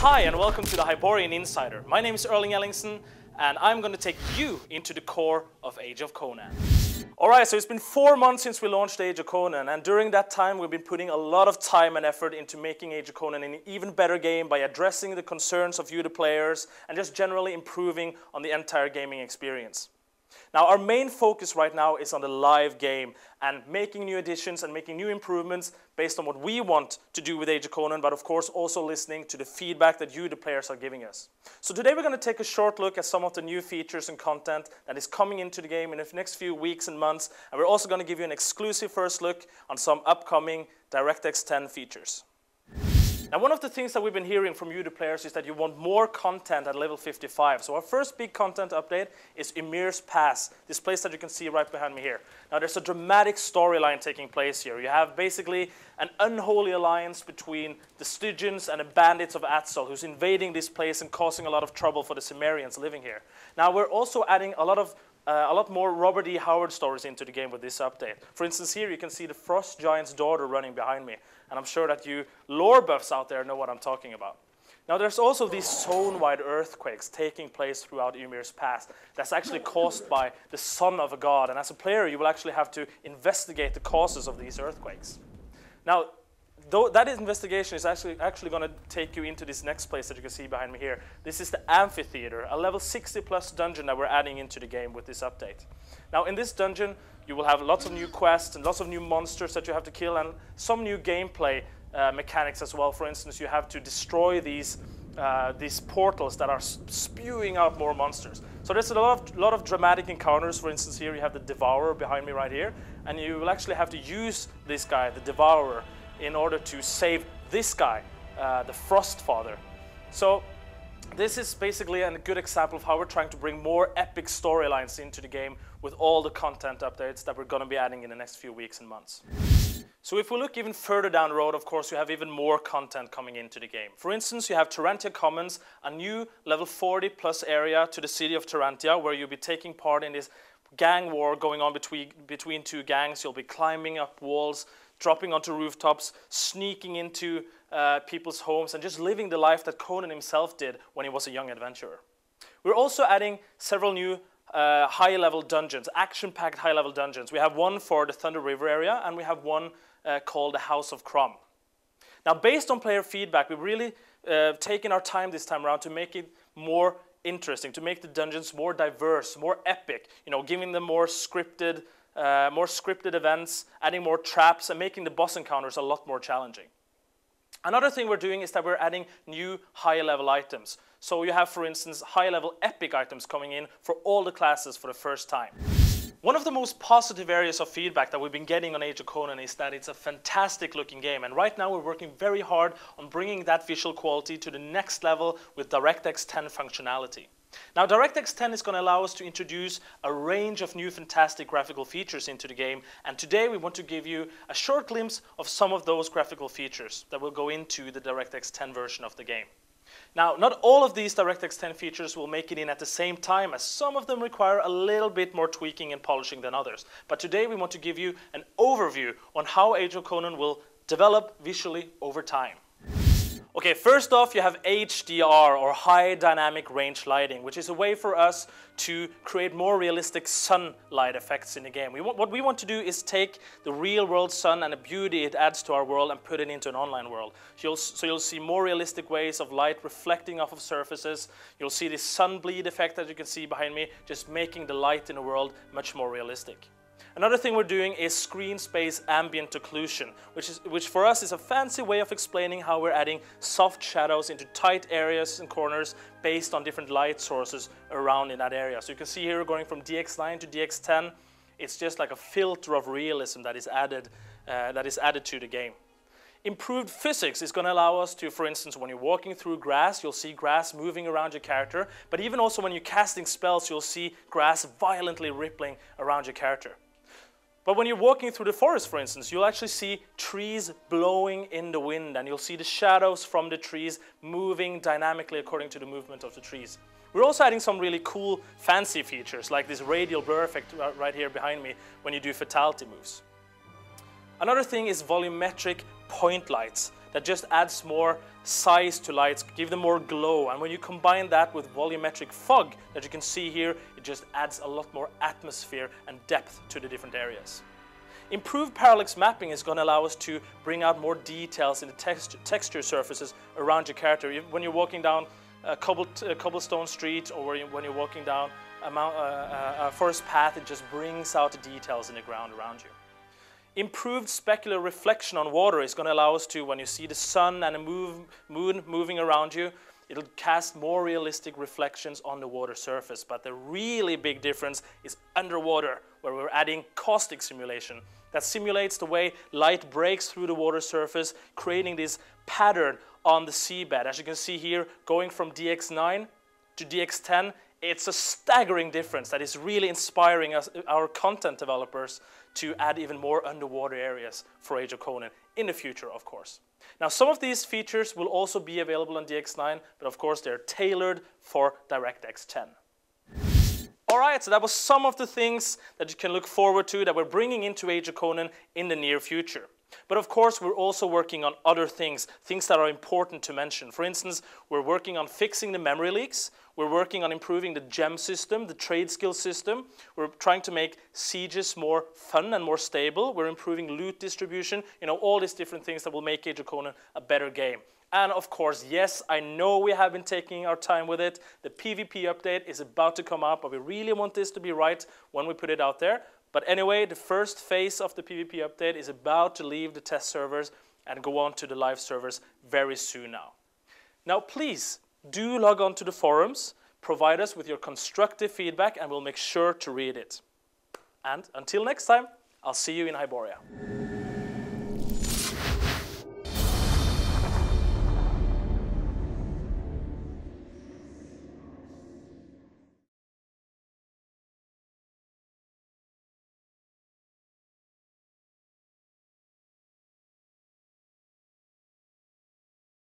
Hi and welcome to the Hyborian Insider. My name is Erling Ellingson and I'm going to take you into the core of Age of Conan. Alright, so it's been 4 months since we launched Age of Conan, and during that time we've been putting a lot of time and effort into making Age of Conan an even better game by addressing the concerns of you the players and just generally improving on the entire gaming experience. Now our main focus right now is on the live game and making new additions and making new improvements based on what we want to do with Age of Conan, but of course also listening to the feedback that you the players are giving us. So today we're going to take a short look at some of the new features and content that is coming into the game in the next few weeks and months, and we're also going to give you an exclusive first look on some upcoming DirectX 10 features. Now, one of the things that we've been hearing from you, the players, is that you want more content at level 55. So our first big content update is Ymir's Pass, this place that you can see right behind me here. Now, there's a dramatic storyline taking place here. You have basically an unholy alliance between the Stygians and the bandits of Atzal, who's invading this place and causing a lot of trouble for the Cimmerians living here. Now, we're also adding a lot more Robert E. Howard stories into the game with this update. For instance, here you can see the Frost Giant's daughter running behind me, and I'm sure that you lore buffs out there know what I'm talking about. Now, there's also these zone-wide earthquakes taking place throughout Ymir's Pass that's actually caused by the son of a god, and as a player you will actually have to investigate the causes of these earthquakes. Now, that investigation is actually going to take you into this next place that you can see behind me here. This is the Amphitheater, a level 60 plus dungeon that we're adding into the game with this update. Now in this dungeon you will have lots of new quests and lots of new monsters that you have to kill, and some new gameplay mechanics as well. For instance, you have to destroy these portals that are spewing out more monsters. So there's a lot of dramatic encounters. For instance, here you have the Devourer behind me right here, and you will actually have to use this guy, the Devourer, in order to save this guy, the Frost Father. So this is basically a good example of how we're trying to bring more epic storylines into the game with all the content updates that we're going to be adding in the next few weeks and months. So if we look even further down the road, of course, you have even more content coming into the game. For instance, you have Tarantia Commons, a new level 40 plus area to the city of Tarantia, where you'll be taking part in this gang war going on between two gangs. You'll be climbing up walls, dropping onto rooftops, sneaking into people's homes, and just living the life that Conan himself did when he was a young adventurer. We're also adding several new high-level dungeons, action-packed high-level dungeons. We have one for the Thunder River area, and we have one called the House of Crom. Now, based on player feedback, we've really taken our time this time around to make it more interesting, to make the dungeons more diverse, more epic, giving them more scripted events, adding more traps, and making the boss encounters a lot more challenging. Another thing we're doing is that we're adding new high-level items. So you have, for instance, high-level epic items coming in for all the classes for the first time. One of the most positive areas of feedback that we've been getting on Age of Conan is that it's a fantastic looking game, and right now we're working very hard on bringing that visual quality to the next level with DirectX 10 functionality. Now, DirectX 10 is going to allow us to introduce a range of new fantastic graphical features into the game, and today we want to give you a short glimpse of some of those graphical features that will go into the DirectX 10 version of the game. Now, not all of these DirectX 10 features will make it in at the same time, as some of them require a little bit more tweaking and polishing than others. But today we want to give you an overview on how Age of Conan will develop visually over time. Okay, first off, you have HDR, or High Dynamic Range Lighting, which is a way for us to create more realistic sunlight effects in the game. What we want to do is take the real-world sun and the beauty it adds to our world and put it into an online world. So you'll see more realistic ways of light reflecting off of surfaces. You'll see this sun bleed effect that you can see behind me, just making the light in the world much more realistic. Another thing we're doing is screen space ambient occlusion, which for us is a fancy way of explaining how we're adding soft shadows into tight areas and corners based on different light sources around in that area. So you can see here we're going from DX9 to DX10. It's just like a filter of realism that is added to the game. Improved physics is going to allow us to, for instance, when you're walking through grass, you'll see grass moving around your character, but even also when you're casting spells, you'll see grass violently rippling around your character. But when you're walking through the forest, for instance, you'll actually see trees blowing in the wind, and you'll see the shadows from the trees moving dynamically according to the movement of the trees. We're also adding some really cool fancy features, like this radial blur effect right here behind me when you do fatality moves. Another thing is volumetric point lights. that just adds more size to lights, give them more glow. And when you combine that with volumetric fog that you can see here, it just adds a lot more atmosphere and depth to the different areas. Improved parallax mapping is going to allow us to bring out more details in the texture surfaces around your character. When you're walking down a cobblestone street, or when you're walking down a forest path, it just brings out the details in the ground around you. Improved specular reflection on water is going to allow us to, when you see the sun and a moon moving around you, it'll cast more realistic reflections on the water surface. But the really big difference is underwater, where we're adding caustic simulation that simulates the way light breaks through the water surface, creating this pattern on the seabed. As you can see here, going from DX9 to DX10, it's a staggering difference that is really inspiring us, our content developers, to add even more underwater areas for Age of Conan in the future, of course. Now, some of these features will also be available on DX9, but of course they're tailored for DirectX 10. All right, so that was some of the things that you can look forward to that we're bringing into Age of Conan in the near future. But of course, we're also working on other things that are important to mention. For instance, we're working on fixing the memory leaks. We're working on improving the gem system, the trade skill system. We're trying to make sieges more fun and more stable. We're improving loot distribution, all these different things that will make Age of Conan a better game. And of course, yes, I know we have been taking our time with it. The PvP update is about to come up, but we really want this to be right when we put it out there. But anyway, the first phase of the PvP update is about to leave the test servers and go on to the live servers very soon now. Now, please do log on to the forums, provide us with your constructive feedback, and we'll make sure to read it. And until next time, I'll see you in Hyboria.